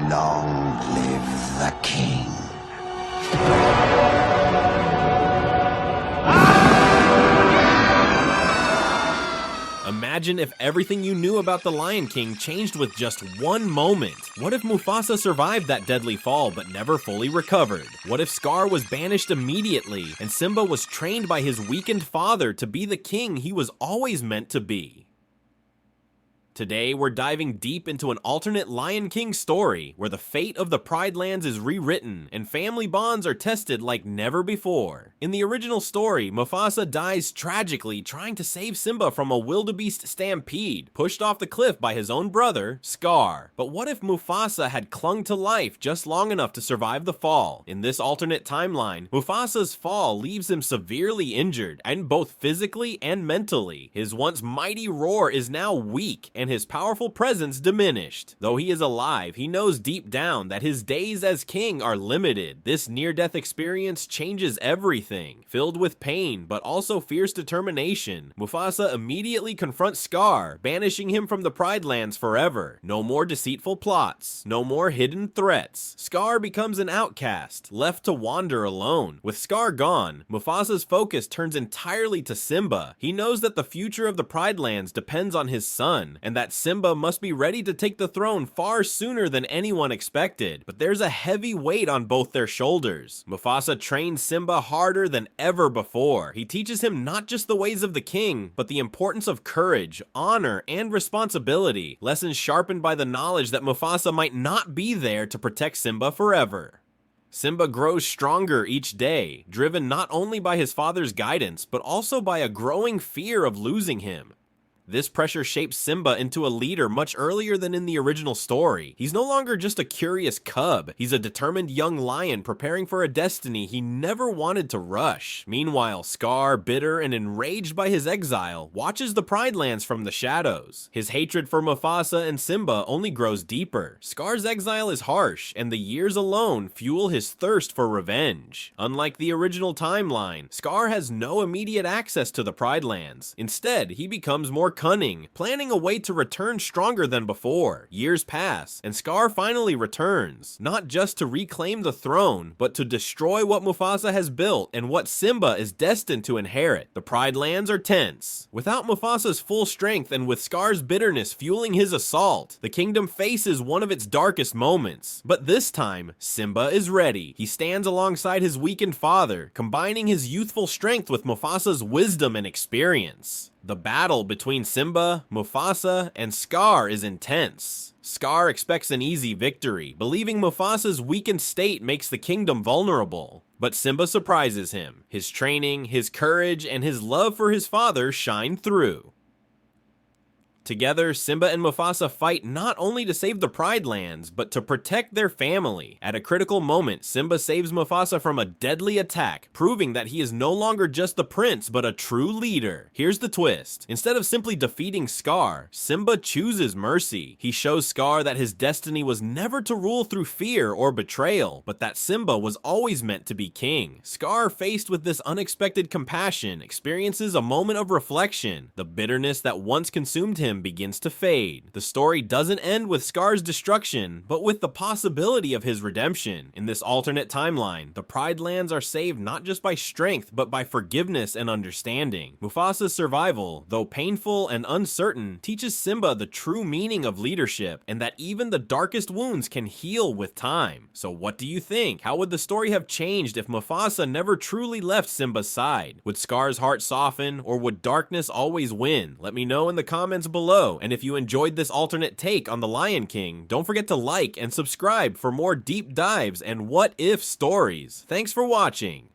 Long live the king. Imagine if everything you knew about the Lion King changed with just one moment. What if Mufasa survived that deadly fall but never fully recovered? What if Scar was banished immediately and Simba was trained by his weakened father to be the king he was always meant to be? Today, we're diving deep into an alternate Lion King story where the fate of the Pride Lands is rewritten and family bonds are tested like never before. In the original story, Mufasa dies tragically trying to save Simba from a wildebeest stampede, pushed off the cliff by his own brother, Scar. But what if Mufasa had clung to life just long enough to survive the fall? In this alternate timeline, Mufasa's fall leaves him severely injured, and both physically and mentally. His once mighty roar is now weak, and his powerful presence diminished. Though he is alive, he knows deep down that his days as king are limited. This near-death experience changes everything. Filled with pain, but also fierce determination, Mufasa immediately confronts Scar, banishing him from the Pride Lands forever. No more deceitful plots, no more hidden threats. Scar becomes an outcast, left to wander alone. With Scar gone, Mufasa's focus turns entirely to Simba. He knows that the future of the Pride Lands depends on his son, and that Simba must be ready to take the throne far sooner than anyone expected. But there's a heavy weight on both their shoulders. Mufasa trains Simba harder than ever before. He teaches him not just the ways of the king, but the importance of courage, honor, and responsibility. Lessons sharpened by the knowledge that Mufasa might not be there to protect Simba forever. Simba grows stronger each day, driven not only by his father's guidance, but also by a growing fear of losing him. This pressure shapes Simba into a leader much earlier than in the original story. He's no longer just a curious cub. He's a determined young lion preparing for a destiny he never wanted to rush. Meanwhile, Scar, bitter and enraged by his exile, watches the Pride Lands from the shadows. His hatred for Mufasa and Simba only grows deeper. Scar's exile is harsh, and the years alone fuel his thirst for revenge. Unlike the original timeline, Scar has no immediate access to the Pride Lands. Instead, he becomes more cunning, planning a way to return stronger than before. Years pass, and Scar finally returns, not just to reclaim the throne, but to destroy what Mufasa has built and what Simba is destined to inherit. The Pride Lands are tense. Without Mufasa's full strength and with Scar's bitterness fueling his assault, the kingdom faces one of its darkest moments. But this time, Simba is ready. He stands alongside his weakened father, combining his youthful strength with Mufasa's wisdom and experience. The battle between Simba, Mufasa, and Scar is intense. Scar expects an easy victory, believing Mufasa's weakened state makes the kingdom vulnerable. But Simba surprises him. His training, his courage, and his love for his father shine through. Together, Simba and Mufasa fight not only to save the Pride Lands, but to protect their family. At a critical moment, Simba saves Mufasa from a deadly attack, proving that he is no longer just the prince, but a true leader. Here's the twist. Instead of simply defeating Scar, Simba chooses mercy. He shows Scar that his destiny was never to rule through fear or betrayal, but that Simba was always meant to be king. Scar, faced with this unexpected compassion, experiences a moment of reflection. The bitterness that once consumed him begins to fade. The story doesn't end with Scar's destruction, but with the possibility of his redemption. In this alternate timeline, the Pride Lands are saved not just by strength, but by forgiveness and understanding. Mufasa's survival, though painful and uncertain, teaches Simba the true meaning of leadership, and that even the darkest wounds can heal with time. So what do you think? How would the story have changed if Mufasa never truly left Simba's side? Would Scar's heart soften, or would darkness always win? Let me know in the comments below. And if you enjoyed this alternate take on The Lion King, don't forget to like and subscribe for more deep dives and what if stories. Thanks for watching.